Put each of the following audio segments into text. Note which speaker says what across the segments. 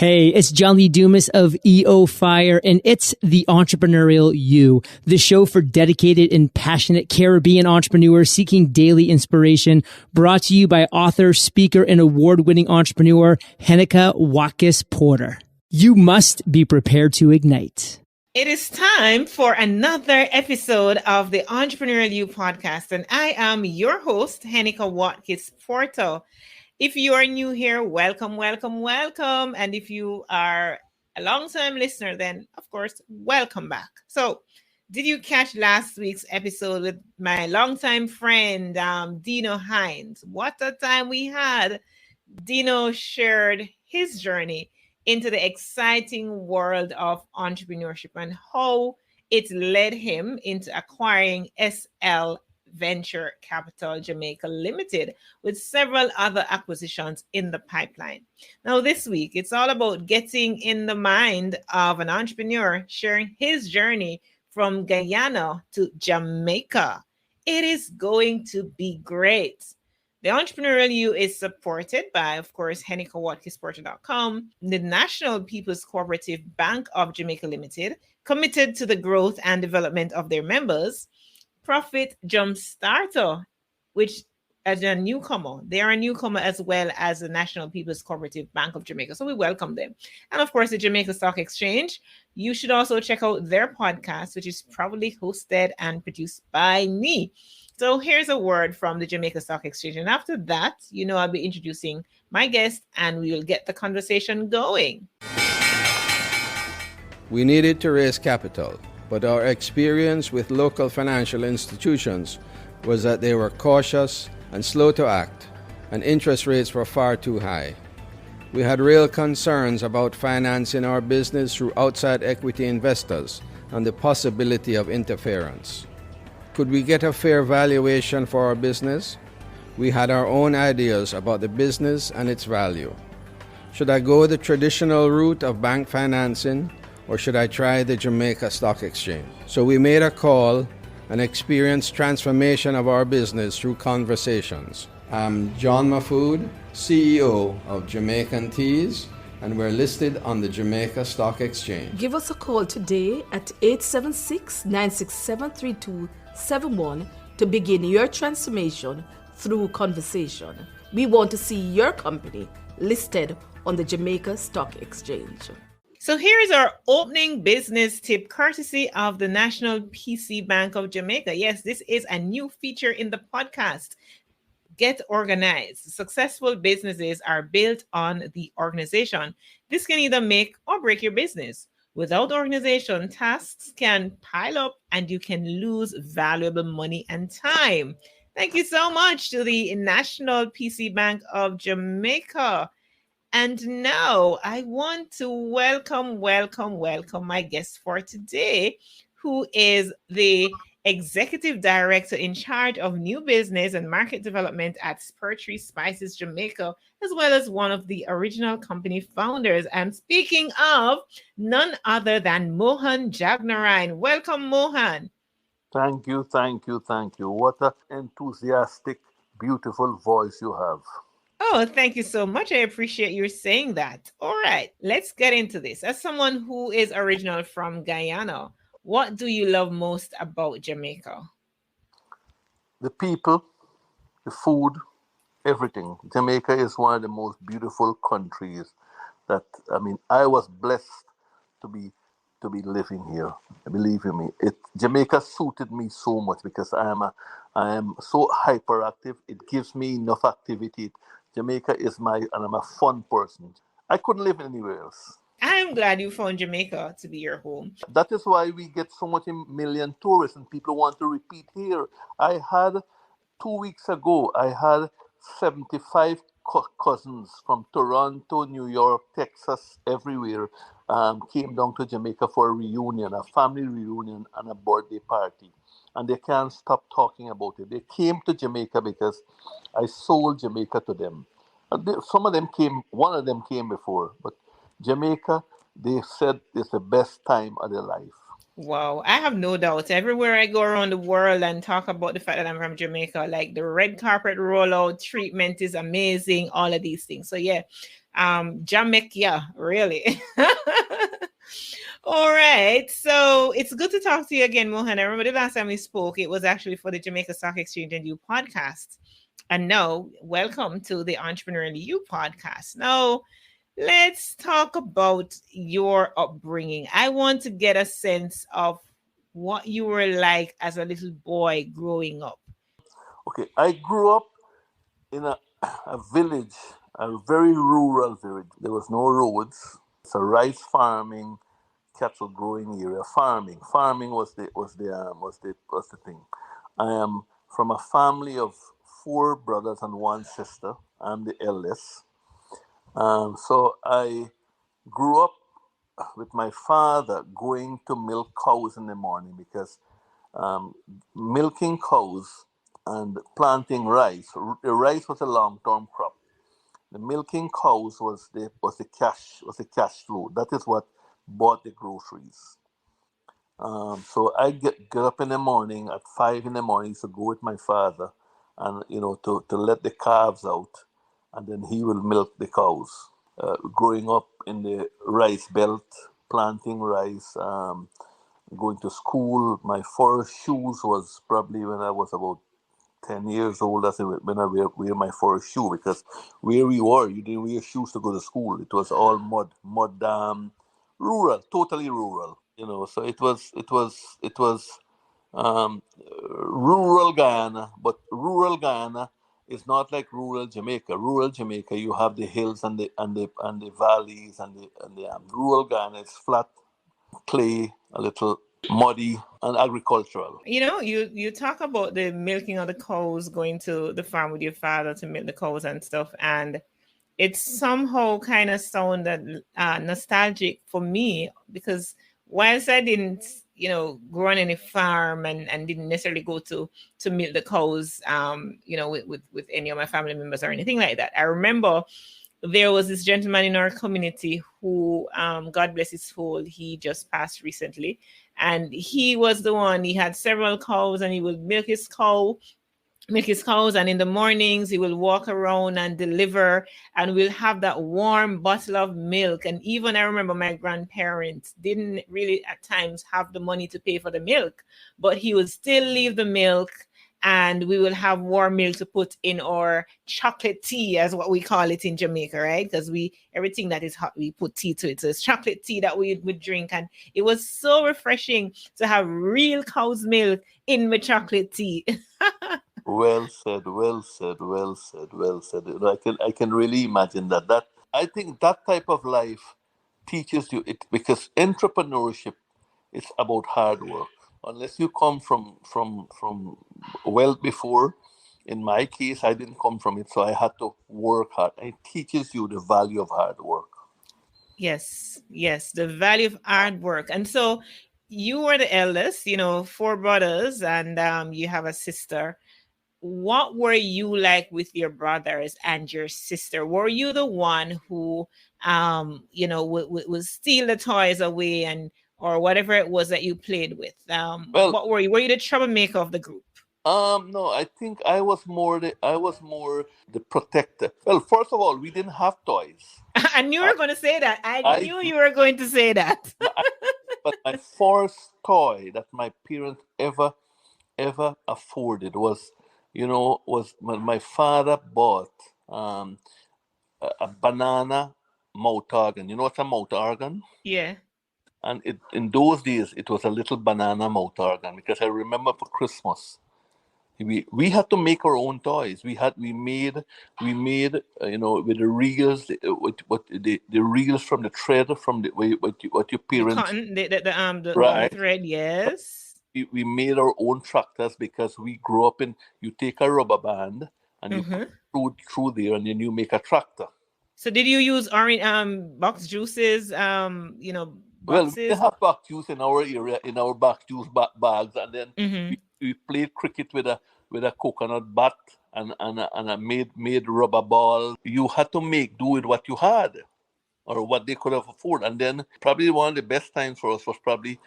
Speaker 1: Hey, it's John Lee Dumas of EO Fire, and it's the Entrepreneurial You, the show for dedicated and passionate Caribbean entrepreneurs seeking daily inspiration, brought to you by author, speaker, and award-winning entrepreneur Heneka Watkis-Porter. You must be prepared to ignite.
Speaker 2: It is time for another episode of the Entrepreneurial You podcast, and I am your host, Heneka Watkis-Porter. If you are new here, welcome, welcome, welcome. And if you are a long-time listener, then of course, welcome back. So did you catch last week's episode with my longtime friend, Dino Hinds? What a time we had. Dino shared his journey into the exciting world of entrepreneurship and how it led him into acquiring SL Venture Capital Jamaica Limited, with several other acquisitions in the pipeline. Now, this week, it's all about getting in the mind of an entrepreneur, sharing his journey from Guyana to Jamaica. It is going to be great. The Entrepreneurial You is supported by, of course, HenekaWatkis-Porter.com, the National People's Co-operative Bank of Jamaica Limited, committed to the growth and development of their members, Profit Jumpstarter, which as a newcomer, they are a newcomer as well as the National People's Cooperative Bank of Jamaica. So we welcome them. And of course, the Jamaica Stock Exchange. You should also check out their podcast, which is probably hosted and produced by me. So here's a word from the Jamaica Stock Exchange. And after that, I'll be introducing my guest and we will get the conversation going.
Speaker 3: We needed to raise capital, but our experience with local financial institutions was that they were cautious and slow to act, and interest rates were far too high. We had real concerns about financing our business through outside equity investors and the possibility of interference. Could we get a fair valuation for our business? We had our own ideas about the business and its value. Should I go the traditional route of bank financing, or should I try the Jamaica Stock Exchange? So we made a call and experienced transformation of our business through conversations. I'm John Mafood, CEO of Jamaican Teas, and we're listed on the Jamaica Stock Exchange.
Speaker 4: Give us a call today at 876-967-3271 to begin your transformation through conversation. We want to see your company listed on the Jamaica Stock Exchange.
Speaker 2: So here's our opening business tip, courtesy of the National PC Bank of Jamaica. Yes, this is a new feature in the podcast. Get organized. Successful businesses are built on the organization. This can either make or break your business. Without organization, tasks can pile up and you can lose valuable money and time. Thank you so much to the National PC Bank of Jamaica. And now I want to welcome my guest for today, who is the Executive Director in charge of New Business and Market Development at Spurtree Spices Jamaica, as well as one of the original company founders. And speaking of, none other than Mohan Jagnarine. Welcome, Mohan.
Speaker 5: Thank you. What an enthusiastic, beautiful voice you have.
Speaker 2: Oh, thank you so much. I appreciate you saying that. All right, let's get into this. As someone who is original from Guyana, what do you love most about Jamaica?
Speaker 5: The people, the food, everything. Jamaica is one of the most beautiful countries I was blessed to be living here. Believe me, Jamaica suited me so much because I am so hyperactive. It gives me enough activity. Jamaica and I'm a fun person. I couldn't live anywhere else.
Speaker 2: I'm glad you found Jamaica to be your home.
Speaker 5: That is why we get so much million tourists and people want to repeat here. 2 weeks ago, I had 75 cousins from Toronto, New York, Texas, everywhere, came down to Jamaica for a reunion, a family reunion and a birthday party. And they can't stop talking about it. They came to Jamaica because I sold Jamaica to them. Some of them came, one of them came before, but Jamaica, they said, is the best time of their life.
Speaker 2: Wow, I have no doubt. Everywhere I go around the world and talk about the fact that I'm from Jamaica, like the red carpet rollout treatment is amazing, all of these things. So yeah, Jamaica, really. All right. So it's good to talk to you again, Mohan. I remember the last time we spoke, it was actually for the Jamaica Stock Exchange and You podcast. And now, welcome to the Entrepreneurial You podcast. Now, let's talk about your upbringing. I want to get a sense of what you were like as a little boy growing up.
Speaker 5: Okay, I grew up in a village, a very rural village. There was no roads. It's a rice farming, cattle growing area. Farming was the thing. I am from a family of 4 brothers and 1 sister. I'm the eldest. So I grew up with my father going to milk cows in the morning because milking cows and planting rice. The rice was a long-term crop. The milking cows was the cash flow. That is what bought the groceries. So I get up in the morning at 5 in the morning to go with my father, and to let the calves out, and then he will milk the cows. Growing up in the rice belt, planting rice, going to school. My first shoes was probably when I was about 10 years old. That's when I wear my first shoe, because where we were, you didn't wear shoes to go to school. It was all mud, rural, totally rural. So it was um, rural Guyana, but rural Guyana is not like rural Jamaica. Rural Jamaica, you have the hills and the valleys and the rural Guyana is flat, clay, a little muddy, and agricultural.
Speaker 2: You talk about the milking of the cows, going to the farm with your father to milk the cows and stuff, and it's somehow kind of sounded nostalgic for me, because whilst I didn't, grow on any farm and didn't necessarily go to milk the cows, with any of my family members or anything like that. I remember there was this gentleman in our community who, God bless his soul, he just passed recently. And he was the one, he had several cows and he would milk his cows, and in the mornings he will walk around and deliver, and we'll have that warm bottle of milk. And even I remember my grandparents didn't really at times have the money to pay for the milk, but he would still leave the milk, and we will have warm milk to put in our chocolate tea, as what we call it in Jamaica, right? Because everything that is hot, we put tea to it. So it's chocolate tea that we would drink. And it was so refreshing to have real cow's milk in my chocolate tea.
Speaker 5: Well said, well said, well said, well said. I can really imagine that. I think that type of life teaches you it, because entrepreneurship is about hard work. Unless you come from well before. In my case, I didn't come from it, so I had to work hard. It teaches you the value of hard work.
Speaker 2: Yes, the value of hard work. And so you were the eldest, 4 brothers, and you have a sister. What were you like with your brothers and your sister? Were you the one who, would steal the toys away, and or whatever it was that you played with?
Speaker 5: Well,
Speaker 2: What were you? Were you the troublemaker of the group?
Speaker 5: no, I think I was more the protector. Well, first of all, we didn't have toys.
Speaker 2: I knew you
Speaker 5: I,
Speaker 2: were going to say that. I
Speaker 5: I,
Speaker 2: knew you were going to say that.
Speaker 5: I but my first toy that my parents ever afforded was when my father bought a banana mouth organ. You know what's a mouth organ?
Speaker 2: Yeah.
Speaker 5: And in those days, it was a little banana mouth organ, because I remember for Christmas, we had to make our own toys. We made with the reels, the reels from the thread from what your
Speaker 2: The
Speaker 5: parents.
Speaker 2: cotton, the
Speaker 5: Right.
Speaker 2: thread, yes.
Speaker 5: We made our own tractors, because we grew up in. You take a rubber band and you
Speaker 2: Mm-hmm.
Speaker 5: put through there, and then you make a tractor.
Speaker 2: So did you use orange box juices,
Speaker 5: Well, we didn't
Speaker 2: boxes?
Speaker 5: have back juice in our area, in our back juice bags, and then
Speaker 2: Mm-hmm.
Speaker 5: we played cricket with a coconut bat, and a made rubber ball. You had to make do with what you had, or what they could have afford. And then probably one of the best times for us was probably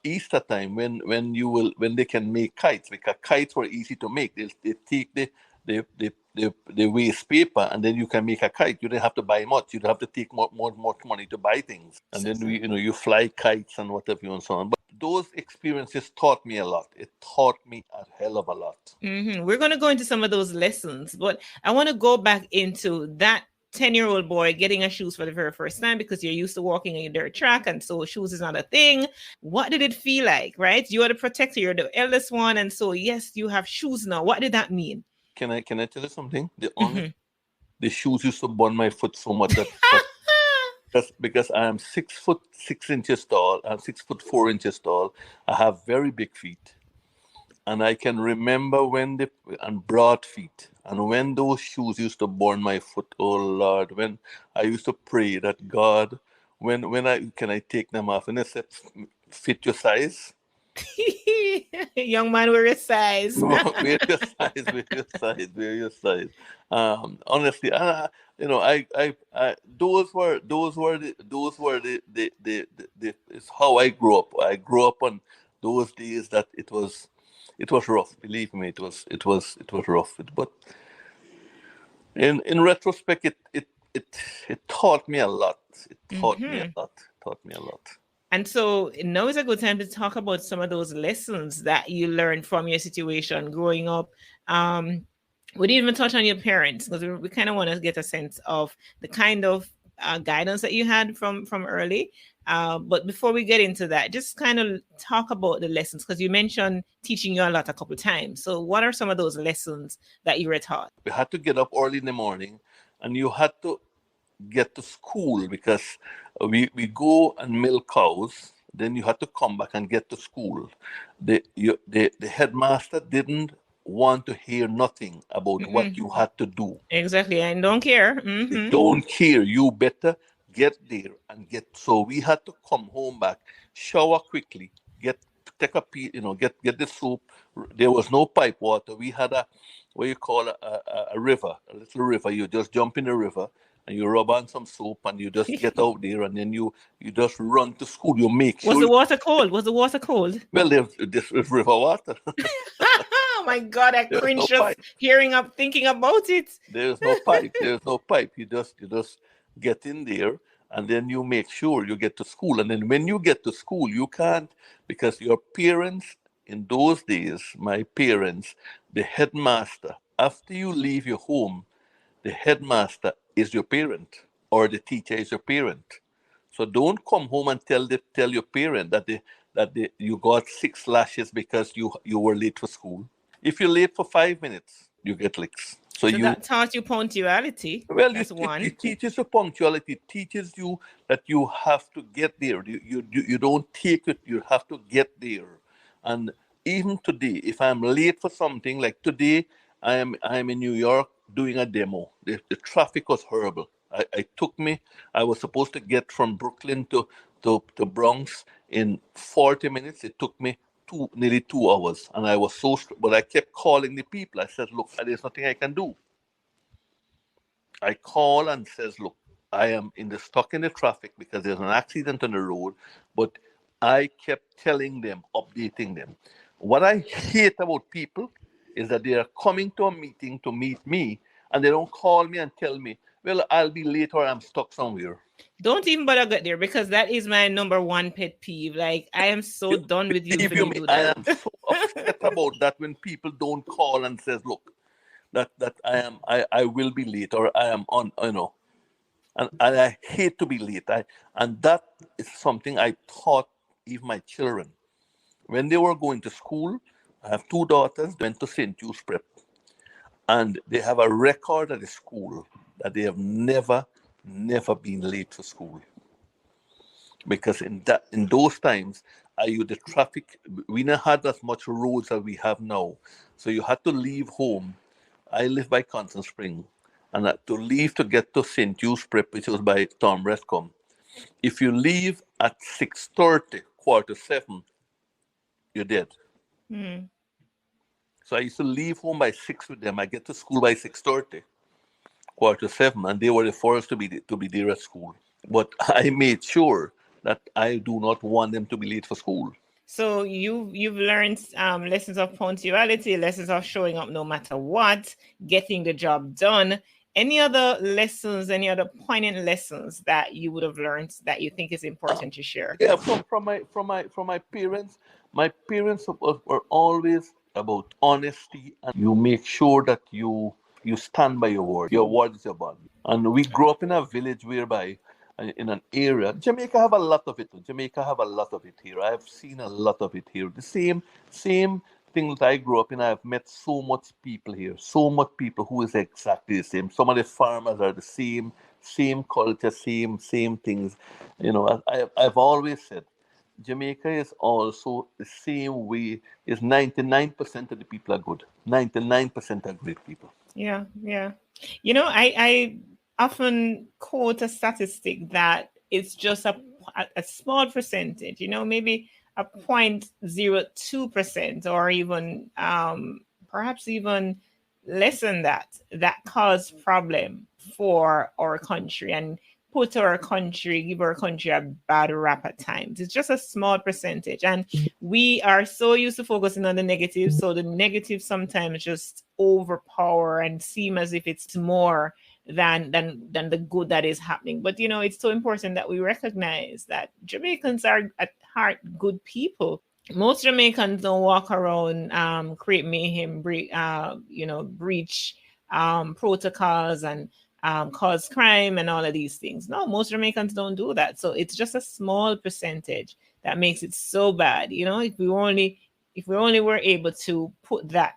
Speaker 5: Easter time, when they can make kites, because kites were easy to make. They take the the waste paper, and then you can make a kite. You don't have to buy much. You don't have to take more money to buy things. And then you fly kites and whatever and so on. But those experiences taught me a lot. It taught me a hell of a lot.
Speaker 2: Mm-hmm. We're going to go into some of those lessons, but I want to go back into that 10-year-old boy getting a shoes for the very first time, because you're used to walking in a dirt track, and so shoes is not a thing. What did it feel like, right? You are the protector, you're the eldest one, and so yes, you have shoes now. What did that mean?
Speaker 5: Can I tell you something? The shoes used to burn my foot so much that's because I am 6'6" tall. I'm 6'4" tall. I have very big feet. And I can remember and broad feet. And when those shoes used to burn my foot, oh Lord, when I used to pray that God, when can I take them off? And I said, fit your size.
Speaker 2: Young man, wear your size.
Speaker 5: Wear your size. Honestly, those were it's how I grew up. I grew up on those days that it was rough. Believe me, it was rough. But in retrospect, it taught me a lot. It taught me a lot.
Speaker 2: And so now is a good time to talk about some of those lessons that you learned from your situation growing up. We didn't even touch on your parents, because we kind of want to get a sense of the kind of guidance that you had from early. But before we get into that, just kind of talk about the lessons, because you mentioned teaching you a lot a couple of times. So what are some of those lessons that you were taught?
Speaker 5: We had to get up early in the morning, and you had to get to school, because we go and milk cows. Then you had to come back and get to school. The headmaster didn't want to hear nothing about what you had to do.
Speaker 2: Exactly, and don't care.
Speaker 5: They don't care. You better get there and get. So we had to come home back, shower quickly, take a pee, get the soup. There was no pipe water. We had a river, a little river. You just jump in the river and you rub on some soap and you just get out there, and then you just run to school. You make sure.
Speaker 2: Was the water cold? Well,
Speaker 5: this is river water.
Speaker 2: Oh my God, I cringe just thinking about it.
Speaker 5: There's no pipe. You just get in there, and then you make sure you get to school. And then when you get to school, you can't, because your parents, in those days, my parents, the headmaster, after you leave your home, the headmaster is your parent, or the teacher is your parent. So don't come home and tell your parent that you got 6 lashes because you were late for school. If you're late for 5 minutes, you get licks. So
Speaker 2: that taught you punctuality.
Speaker 5: Well, it teaches you punctuality. It teaches you that you have to get there. You don't take it. You have to get there. And even today, if I'm late for something, like today, I'm in New York doing a demo. The traffic was horrible. I was supposed to get from Brooklyn to Bronx in 40 minutes. It took me nearly 2 hours, and I was but I kept calling the people. I said, look, there's nothing I can do. I call and says, look, I am stuck in the traffic because there's an accident on the road, but I kept telling them, updating them. What I hate about people is that they are coming to a meeting to meet me, and they don't call me and tell me, well, I'll be late or I'm stuck somewhere.
Speaker 2: Don't even bother get there, because that is my number one pet peeve. Like, I am so done with you.
Speaker 5: I am so upset about that when people don't call and says, look, that I will be late, or I am on, and I hate to be late. And that is something I taught even my children. When they were going to school, I have 2 daughters, they went to St. Jude's Prep, and they have a record at the school that they have never been late for school. Because in those times, the traffic, we never had as much roads as we have now. So you had to leave home. I live by Constant Spring, and to leave to get to St. Jude's Prep, which was by Tom Rescom. If you leave at 6:30, 6:45, you're dead. So I used to leave home by 6 with them. I get to school by 6:30, 6:45, and they were the first to be there at school. But I made sure that I do not want them to be late for school.
Speaker 2: So you've learned lessons of punctuality, lessons of showing up no matter what, getting the job done. Any other lessons, any other poignant lessons that you would have learned that you think is important to share?
Speaker 5: Yeah, from my parents. My parents were always about honesty, and you make sure that you stand by your word. Your word is your bond. And we grew up in a village whereby, in an area, Jamaica have a lot of it. Jamaica have a lot of it here. I have seen a lot of it here. The same thing that I grew up in. I have met so much people here, so much people who is exactly the same. Some of the farmers are the same culture, same things. I've always said Jamaica is also the same way. Is 99% of the people are good. 99% are great people.
Speaker 2: Yeah, yeah. I often quote a statistic that it's just a small percentage, maybe a 0.02% or even perhaps even less than that cause problem for our country and give our country a bad rap at times. It's just a small percentage. And we are so used to focusing on the negative. So the negative sometimes just overpower and seem as if it's more than the good that is happening. But it's so important that we recognize that Jamaicans are at heart good people. Most Jamaicans don't walk around create mayhem, breach protocols and cause crime and all of these things. No, most Jamaicans don't do that. So it's just a small percentage that makes it so bad. If we only were able to put that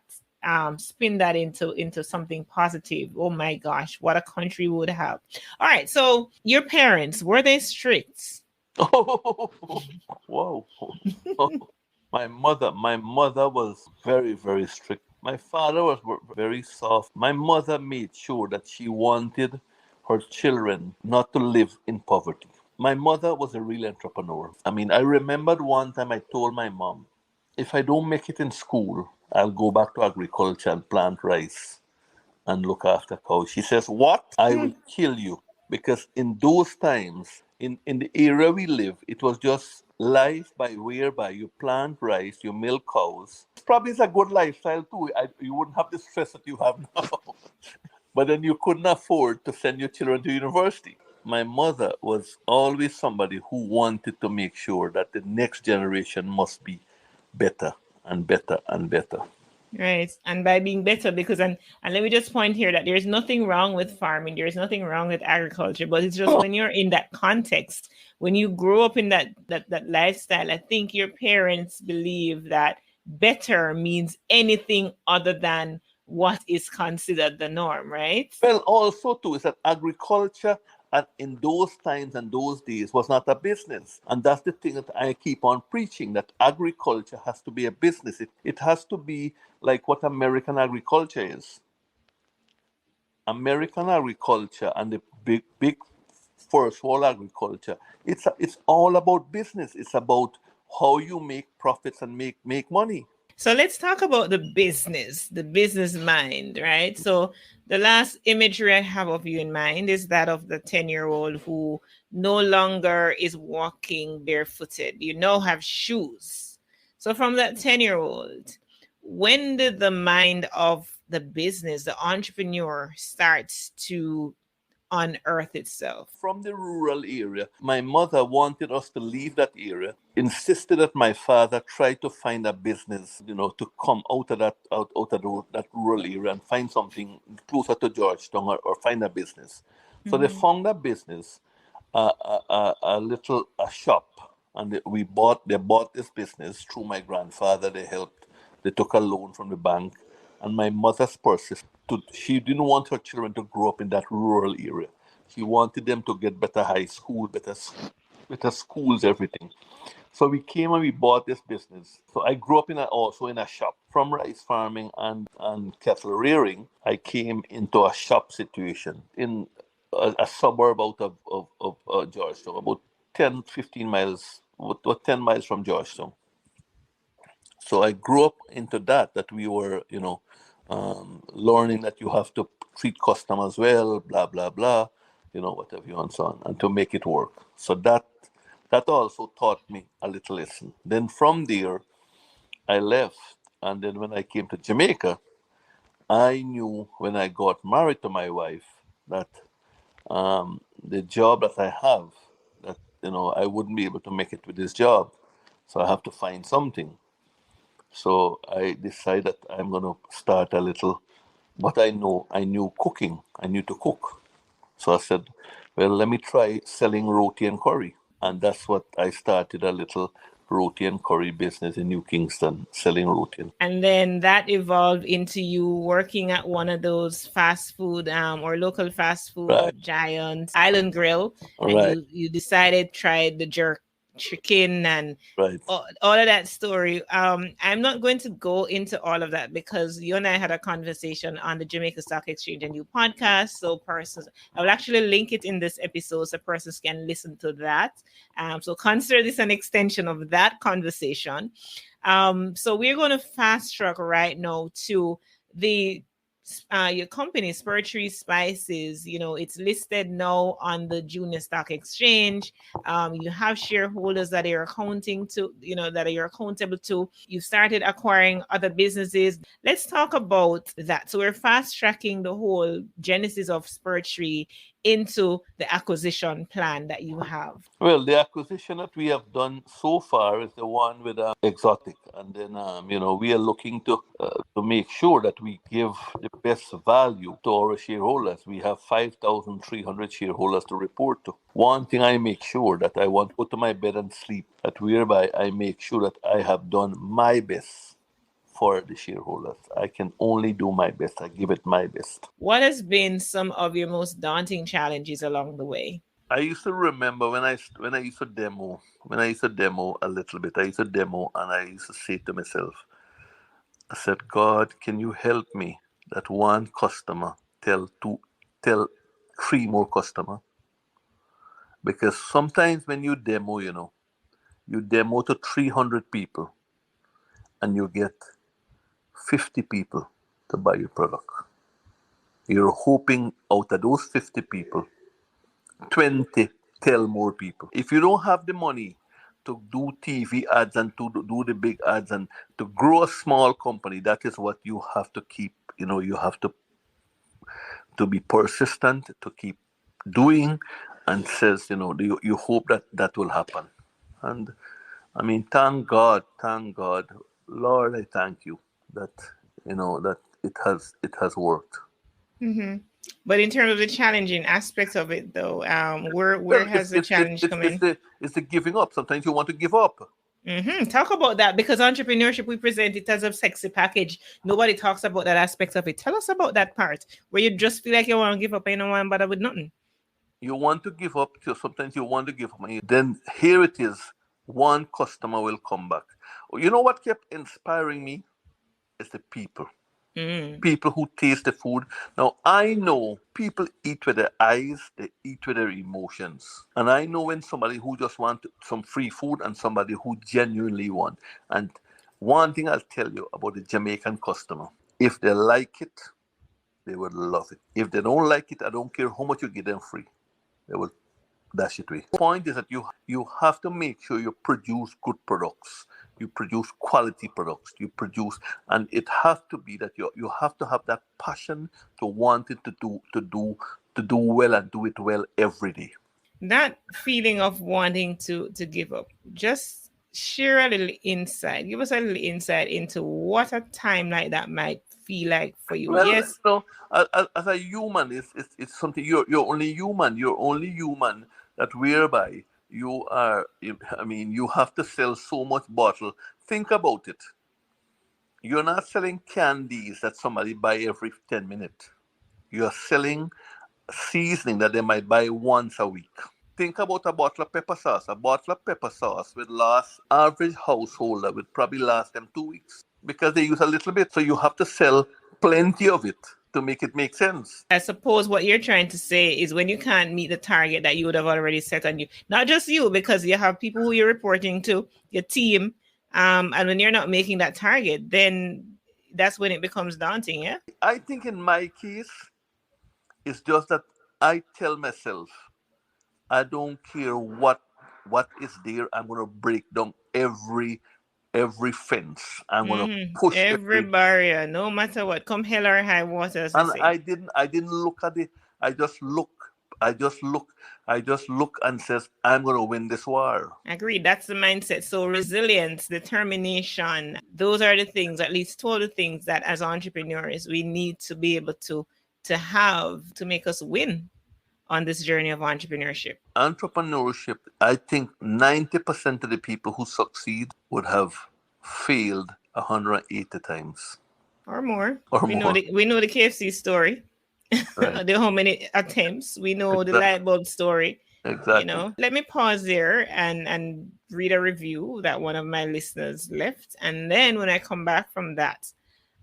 Speaker 2: spin that into something positive, oh my gosh, what a country we would have. All right, so your parents, were they strict?
Speaker 5: Oh, whoa. My mother was very, very strict. My father was very soft. My mother made sure that she wanted her children not to live in poverty. My mother was a real entrepreneur. I mean, I remembered one time I told my mom, if I don't make it in school, I'll go back to agriculture and plant rice and look after cows. She says, what? I will kill you. Because in those times, in the area we live, it was just life by whereby you plant rice, you milk cows. Probably is a good lifestyle too. You wouldn't have the stress that you have now. But then you couldn't afford to send your children to university. My mother was always somebody who wanted to make sure that the next generation must be better and better and better.
Speaker 2: Right. And by being better, because and let me just point here that there's nothing wrong with farming, there's nothing wrong with agriculture, but it's just when you're in that context, when you grow up in that lifestyle, I think your parents believe that better means anything other than what is considered the norm, right?
Speaker 5: Well, also too is that agriculture in those times and those days was not a business, and that's the thing that I keep on preaching, that agriculture has to be a business. It has to be like what American agriculture is. American agriculture and the big first world agriculture. It's all about business. It's about how you make profits and make money.
Speaker 2: So let's talk about the business mind, right? So the last imagery I have of you in mind is that of the 10-year-old who no longer is walking barefooted. You now have shoes. So from that 10-year-old, when did the mind of the business, the entrepreneur, starts to unearth itself?
Speaker 5: From the rural area. My mother wanted us to leave that area, insisted that my father try to find a business, to come out of that rural area and find something closer to Georgetown, or find a business. So they found a business, a shop, and they bought this business through my grandfather. They took a loan from the bank, and my mother's purchase. She didn't want her children to grow up in that rural area. She wanted them to get better high school, better schools, everything. So we came and we bought this business. So I grew up also in a shop. From rice farming and cattle rearing, I came into a shop situation in a suburb out of Georgetown, about 10, 15 miles, about 10 miles from Georgetown. So I grew up into that we were, learning that you have to treat customers well, blah, blah, blah, whatever you want, so on, and to make it work. So That also taught me a little lesson. Then from there, I left. And then when I came to Jamaica, I knew when I got married to my wife that the job that I have, that I wouldn't be able to make it with this job, so I have to find something. So I decided I'm gonna start a little. But I knew cooking. I knew to cook. So I said, well, let me try selling roti and curry, and that's what I started, a little roti and curry business in New Kingston, selling roti.
Speaker 2: And then that evolved into you working at one of those fast food or local fast food
Speaker 5: Right.
Speaker 2: giants, Island Grill, and
Speaker 5: Right.
Speaker 2: you decided to try the jerk chicken and
Speaker 5: Right.
Speaker 2: all of that story. I'm not going to go into all of that because you and I had a conversation on the Jamaica Stock Exchange and You podcast. So persons, I will actually link it in this episode so persons can listen to that. So consider this an extension of that conversation. So we're going to fast track right now to the your company, Spiritual Spices. It's listed now on the Junior Stock Exchange. You have shareholders that you're accounting to, that you're accountable to. You started acquiring other businesses. Let's talk about that. So we're fast tracking the whole genesis of Spiritual into the acquisition plan that you have.
Speaker 5: Well, the acquisition that we have done so far is the one with Exotic, and then we are looking to make sure that we give the best value to our shareholders. We have 5,300 shareholders to report to. One thing I make sure that I want to go to my bed and sleep, that whereby I make sure that I have done my best for the shareholders. I can only do my best. I give it my best.
Speaker 2: What has been some of your most daunting challenges along the way?
Speaker 5: I used to remember when I used to demo a little bit. I used to demo and I used to say to myself, I said, God, can you help me that one customer tell three more customer? Because sometimes when you demo, you demo to 300 people and you get 50 people to buy your product. You're hoping out of those 50 people, 20 tell more people. If you don't have the money to do TV ads and to do the big ads and to grow a small company, that is what you have to keep. You have to be persistent, to keep doing, and says, you hope that will happen. And I mean, thank God, Lord, I thank you that that it has worked.
Speaker 2: Mm-hmm. But in terms of the challenging aspects of it, though, where has the challenge come in?
Speaker 5: It's the giving up. Sometimes you want to give up.
Speaker 2: Mm-hmm. Talk about that, because entrepreneurship, we present it as a sexy package. Nobody talks about that aspect of it. Tell us about that part where you just feel like you want to give up and you don't want to bother with nothing.
Speaker 5: You want to give up. Sometimes you want to give up. Then here it is. One customer will come back. You know what kept inspiring me? Is the people. People who taste the food. Now, I know people eat with their eyes, they eat with their emotions. And I know when somebody who just wants some free food and somebody who genuinely want. And one thing I'll tell you about the Jamaican customer, if they like it, they will love it. If they don't like it, I don't care how much you give them free. They will dash it away. The point is that you have to make sure you produce good products. You produce quality products. You produce, and it has to be that you have to have that passion to want it to do well and do it well every day.
Speaker 2: That feeling of wanting to give up, just share a little insight. Give us a little insight into what a time like that might feel like for you.
Speaker 5: Well,
Speaker 2: Yes.
Speaker 5: As a human, it's something you're only human. You're only human. That whereby you are, I mean, you have to sell so much bottle. Think about it. You're not selling candies that somebody buy every 10 minutes. You're selling seasoning that they might buy once a week. Think about a bottle of pepper sauce. A bottle of pepper sauce would last average householder would probably last them 2 weeks because they use a little bit. So you have to sell plenty of it to make it make sense.
Speaker 2: I suppose what you're trying to say is when you can't meet the target that you would have already set on you, not just you, because you have people who you're reporting to, your team, and when you're not making that target, then that's when it becomes daunting, yeah?
Speaker 5: I think in my case, it's just that I tell myself, I don't care what what is there. I'm going to break down every fence. I'm going to
Speaker 2: Mm-hmm.
Speaker 5: push
Speaker 2: Every barrier, no matter what, come hell or high water, as we
Speaker 5: and
Speaker 2: say.
Speaker 5: I didn't look at it. I just look and says, I'm going to win this war.
Speaker 2: Agreed. That's the mindset. So resilience, determination, those are the things, at least two of the things that as entrepreneurs we need to be able to have to make us win on this journey of entrepreneurship.
Speaker 5: Entrepreneurship, I think 90% of the people who succeed would have failed 180 times.
Speaker 2: Or more.
Speaker 5: Or
Speaker 2: we
Speaker 5: more.
Speaker 2: Know the KFC story.
Speaker 5: Right.
Speaker 2: The how many attempts. We know the
Speaker 5: Exactly.
Speaker 2: light bulb story.
Speaker 5: Exactly.
Speaker 2: Let me pause there and read a review that one of my listeners left. And then when I come back from that,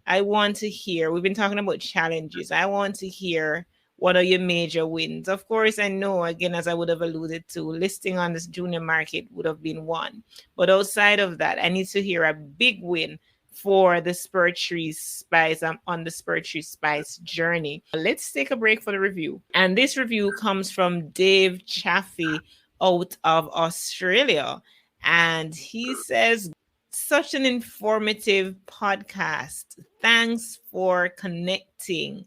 Speaker 2: I want to hear, we've been talking about challenges. I want to hear what are your major wins. Of course, I know, again, as I would have alluded to, listing on this junior market would have been one. But outside of that, I need to hear a big win for the Spur Tree Spice. I'm on the Spur Tree Spice journey. Let's take a break for the review. And this review comes from Dave Chaffee out of Australia. And he says, such an informative podcast. Thanks for connecting.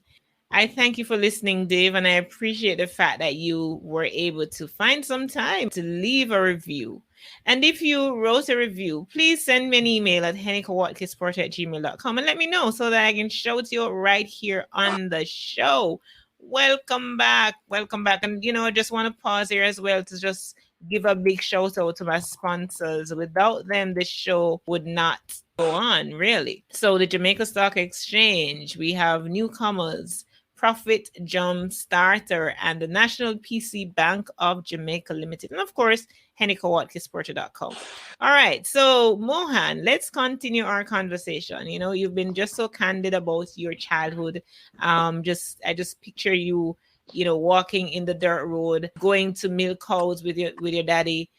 Speaker 2: I thank you for listening, Dave, and I appreciate the fact that you were able to find some time to leave a review. And if you wrote a review, please send me an email at henekawatkis.porter@gmail.com and let me know so that I can shout you out right here on the show. Welcome back. Welcome back. And, I just want to pause here as well to just give a big shout out to my sponsors. Without them, the show would not go on, really. So the Jamaica Stock Exchange, we have newcomers, Profit Jumpstarter, and the National PC Bank of Jamaica Limited. And of course, HenekaWatkis-Porter.com. All right. So Mohan, let's continue our conversation. You've been just so candid about your childhood. I just picture you, walking in the dirt road, going to milk cows with your daddy,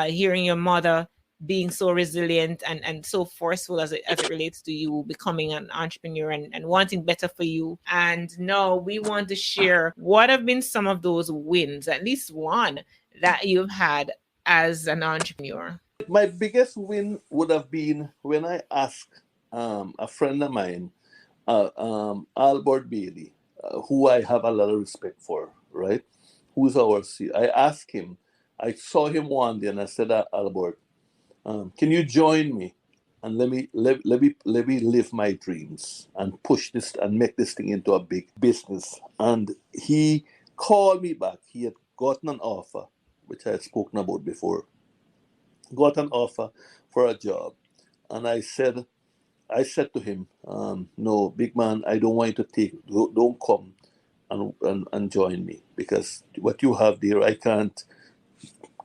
Speaker 2: hearing your mother being so resilient and so forceful as it relates to you becoming an entrepreneur and wanting better for you. And now we want to share what have been some of those wins, at least one that you've had as an entrepreneur.
Speaker 5: My biggest win would have been when I asked a friend of mine, Albert Bailey, who I have a lot of respect for, right? Who's our CEO. I asked him, I saw him one day and I said, Albert, can you join me and let me live my dreams and push this and make this thing into a big business? And he called me back. He had gotten an offer, which I had spoken about before. Got an offer for a job, and I said to him, no, big man, I don't want you to don't come and join me, because what you have there, I can't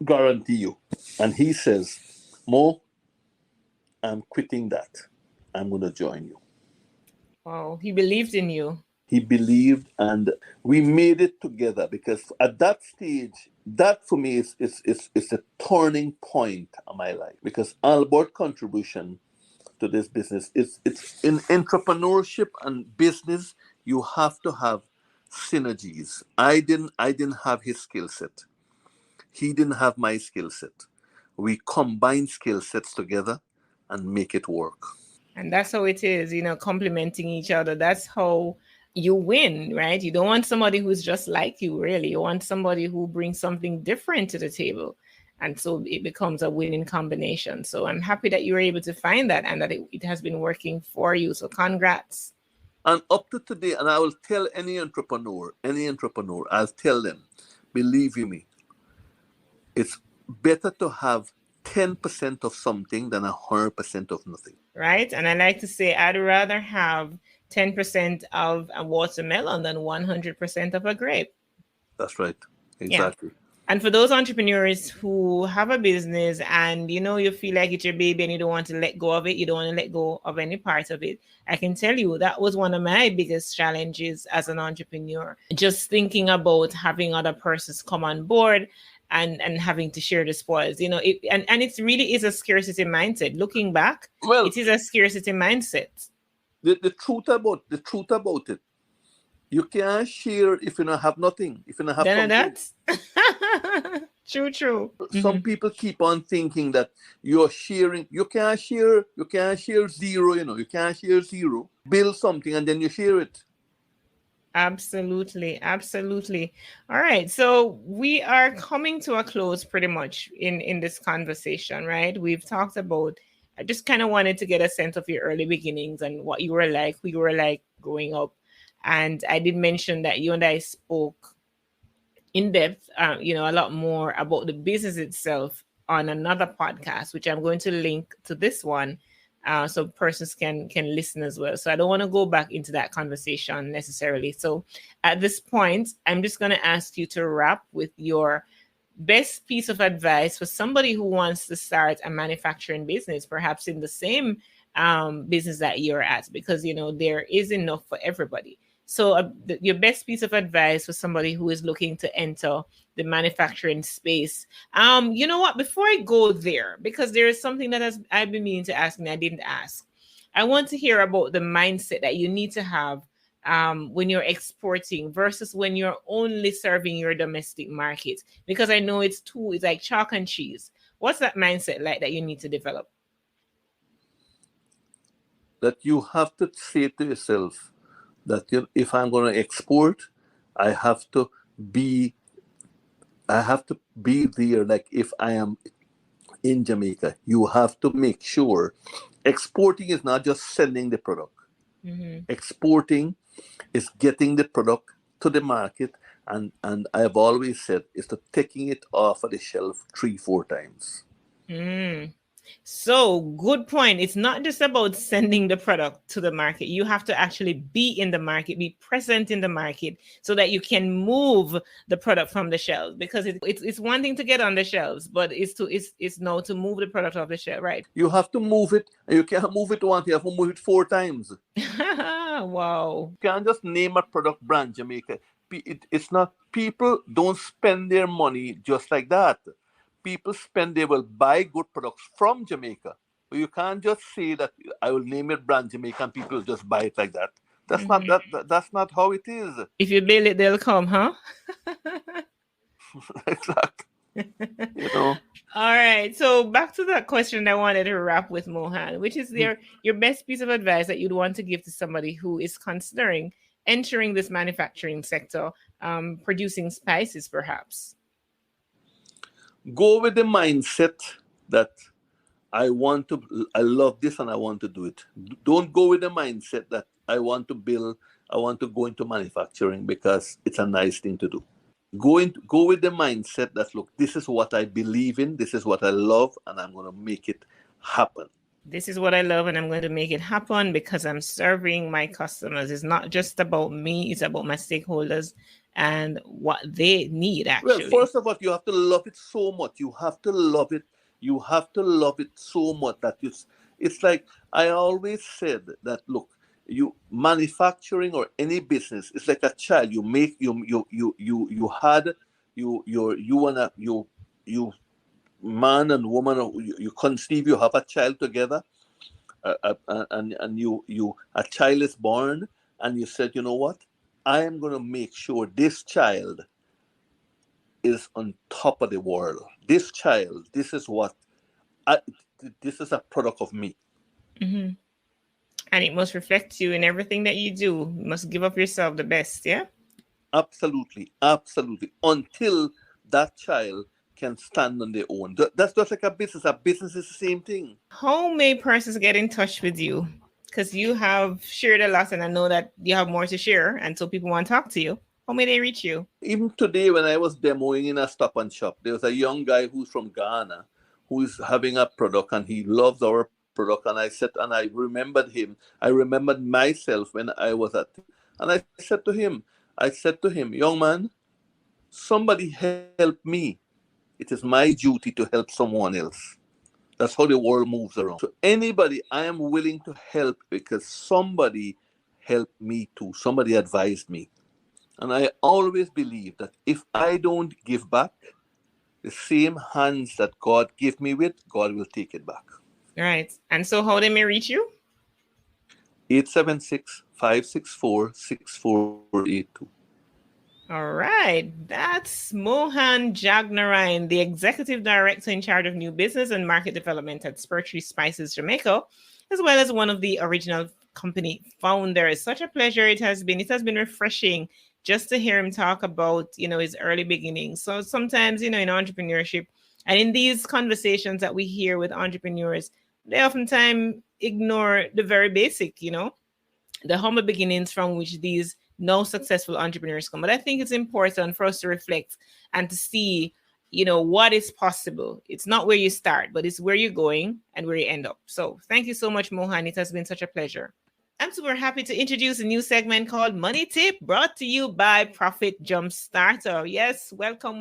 Speaker 5: guarantee you. And he says, Mo, I'm quitting that. I'm going to join you.
Speaker 2: Wow, he believed in you.
Speaker 5: He believed, and we made it together, because at that stage, that for me is a turning point of my life, because Albert's contribution to this business, it's in entrepreneurship and business, you have to have synergies. I didn't have his skill set. He didn't have my skill set. We combine skill sets together and make it work.
Speaker 2: And that's how it is, complementing each other. That's how you win, right? You don't want somebody who's just like you, really. You want somebody who brings something different to the table. And so it becomes a winning combination. So I'm happy that you were able to find that and that it has been working for you. So congrats.
Speaker 5: And up to today, and I will tell any entrepreneur, I'll tell them, believe you me, it's better to have 10% of something than 100% of nothing.
Speaker 2: Right. And I like to say, I'd rather have 10% of a watermelon than 100% of a grape.
Speaker 5: That's right. Exactly.
Speaker 2: Yeah. And for those entrepreneurs who have a business and, you feel like it's your baby and you don't want to let go of it, you don't want to let go of any part of it, I can tell you that was one of my biggest challenges as an entrepreneur. Just thinking about having other persons come on board and having to share the spoils, and it really is a scarcity mindset. Looking back, it is a scarcity mindset.
Speaker 5: The truth about it, you can't share if you don't have nothing. If you don't have something.
Speaker 2: True.
Speaker 5: Some people keep on thinking that you're sharing. You can't share zero. You can't share zero. Build something and then you share it.
Speaker 2: Absolutely. All right. So we are coming to a close pretty much in this conversation, right? We've talked about, I just kind of wanted to get a sense of your early beginnings and what you were like, who you were like growing up. And I did mention that you and I spoke in depth, a lot more about the business itself on another podcast, which I'm going to link to this one, so persons can listen as well. So I don't want to go back into that conversation necessarily. So at this point, I'm just going to ask you to wrap with your best piece of advice for somebody who wants to start a manufacturing business, perhaps in the same business that you're at, because there is enough for everybody. So your best piece of advice for somebody who is looking to enter the manufacturing space. You know what? Before I go there, because there is something that I've been meaning to ask and I didn't ask. I want to hear about the mindset that you need to have when you're exporting versus when you're only serving your domestic market. Because I know it's like chalk and cheese. What's that mindset like that you need to develop?
Speaker 5: That you have to say to yourself, that if I'm going to export, I have to be there. Like if I am in Jamaica, you have to make sure exporting is not just selling the product. Exporting is getting the product to the market, and I've always said is to taking it off of the shelf 3-4 times.
Speaker 2: So good point. It's not just about sending the product to the market. You have to actually be in the market, be present in the market so that you can move the product from the shelves, because it's one thing to get on the shelves, but it's now to move the product off the shelf, right?
Speaker 5: You have to move it, and you can't move it once, you have to move it 4 times.
Speaker 2: Wow.
Speaker 5: You can't just name a product brand Jamaica. It's not, people don't spend their money just like that. People they will buy good products from Jamaica. But you can't just say that I will name it brand Jamaica and people just buy it like that. That's not that's not how it is.
Speaker 2: If you build it, they'll come, huh?
Speaker 5: Exactly.
Speaker 2: All right. So back to that question I wanted to wrap with, Mohan, which is your best piece of advice that you'd want to give to somebody who is considering entering this manufacturing sector, producing spices, perhaps.
Speaker 5: Go with the mindset that I love this and I want to do it. Don't go with the mindset that I want to go into manufacturing because it's a nice thing to do. Go with the mindset that, look, this is what I believe in, this is what I love, and I'm going to make it happen.
Speaker 2: This is what I love, and I'm going to make it happen because I'm serving my customers. It's not just about me, it's about my stakeholders and what they need, actually.
Speaker 5: Well, first of all, you have to love it so much. You have to love it. You have to love it so much that it's like I always said that, look, you manufacturing or any business, it's like a child. You make you man and woman, you conceive, you have a child together, and a child is born, and you said, you know what, I am going to make sure this child is on top of the world. This child, this is a product of me.
Speaker 2: Mm-hmm. And it must reflect you in everything that you do. You must give up yourself the best, yeah?
Speaker 5: Absolutely. Until that child can stand on their own. That's just like a business. A business is the same thing.
Speaker 2: How may persons get in touch with you? Because you have shared a lot, and I know that you have more to share, and so people want to talk to you. How may they reach you?
Speaker 5: Even today, when I was demoing in a Stop and Shop, there was a young guy who's from Ghana who is having a product, and he loves our product. And I remembered him. I remembered myself when I was at him. And I said to him, young man, somebody help me. It is my duty to help someone else. That's how the world moves around. So anybody, I am willing to help because somebody helped me too. Somebody advised me. And I always believe that if I don't give back, the same hands that God gave me with, God will take it back.
Speaker 2: Right. And so how they may reach you?
Speaker 5: 876-564-6482.
Speaker 2: All right, that's Mohan Jagnarayan, the Executive Director in charge of New Business and Market Development at Spiritual Spices Jamaica, as well as one of the original company founders. Such a pleasure it has been. It has been refreshing just to hear him talk about, his early beginnings. So sometimes, in entrepreneurship and in these conversations that we hear with entrepreneurs, they oftentimes ignore the very basic, the humble beginnings from which these now successful entrepreneurs come. But I think it's important for us to reflect and to see, what is possible. It's not where you start, but it's where you're going and where you end up. So thank you so much, Mohan. It has been such a pleasure. I'm super happy to introduce a new segment called Money Tip, brought to you by Profit Jumpstarter. Yes, welcome,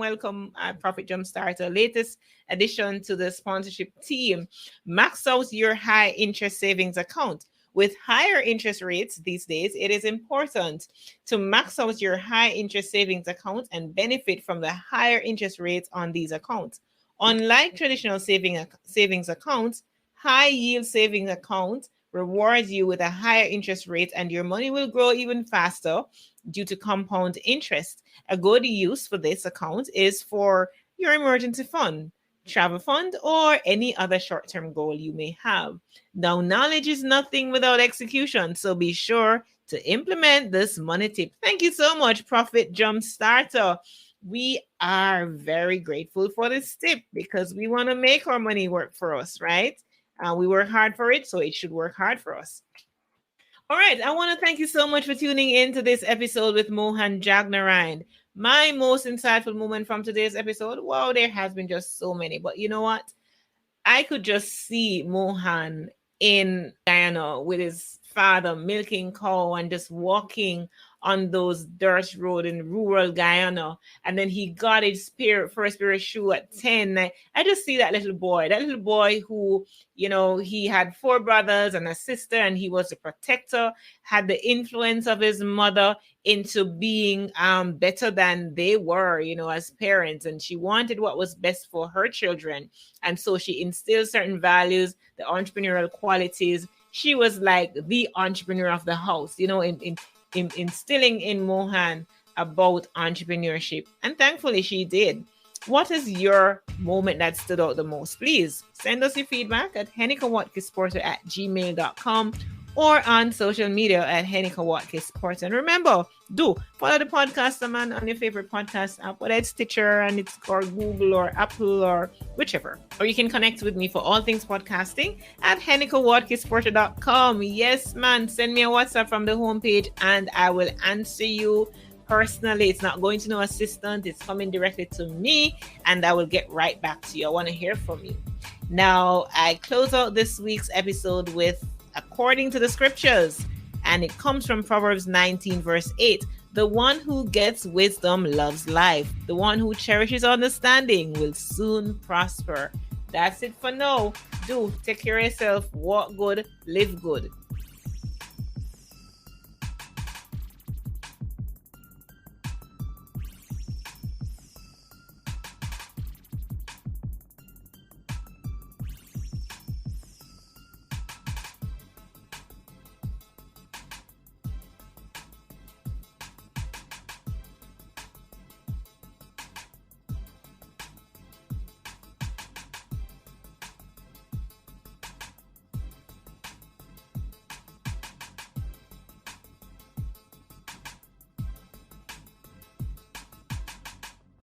Speaker 2: Profit Jumpstarter. Latest addition to the sponsorship team. Max out your high interest savings account. With higher interest rates these days, it is important to max out your high interest savings account and benefit from the higher interest rates on these accounts. Unlike traditional savings accounts, high yield savings accounts rewards you with a higher interest rate, and your money will grow even faster due to compound interest. A good use for this account is for your emergency fund, travel fund, or any other short-term goal you may have. Now, knowledge is nothing without execution, so be sure to implement this money tip. Thank you so much, Profit Jumpstarter. We are very grateful for this tip because we want to make our money work for us, right? We work hard for it, so it should work hard for us. All right, I want to thank you so much for tuning in to this episode with Mohan Jagnarayan. My most insightful moment from today's episode, wow, there has been just so many. But you know what? I could just see Mohan in Guyana with his father milking cow and just walking on those dirt road in rural Guyana. And then he got his first pair of shoe at 10. I just see that little boy who, he had 4 brothers and a sister, and he was a protector, had the influence of his mother into being better than they were, as parents. And she wanted what was best for her children. And so she instilled certain values, the entrepreneurial qualities. She was like the entrepreneur of the house, instilling in Mohan about entrepreneurship. And thankfully she did. What is your moment that stood out the most? Please send us your feedback at Heneka Watkis-Porter at gmail.com or on social media at Heneka Watkis-Porter. And remember, do follow the podcast man on your favorite podcast app, whether it's Stitcher and it's or Google or Apple or whichever. Or you can connect with me for all things podcasting at HenekaWatkis-Porter.com. Yes, man, send me a WhatsApp from the homepage and I will answer you personally. It's not going to no assistant. It's coming directly to me and I will get right back to you. I want to hear from you. Now, I close out this week's episode with according to the scriptures, and it comes from Proverbs 19 verse 8. The one who gets wisdom loves life. The one who cherishes understanding will soon prosper. That's it for now. Do take care of yourself, walk good, live good.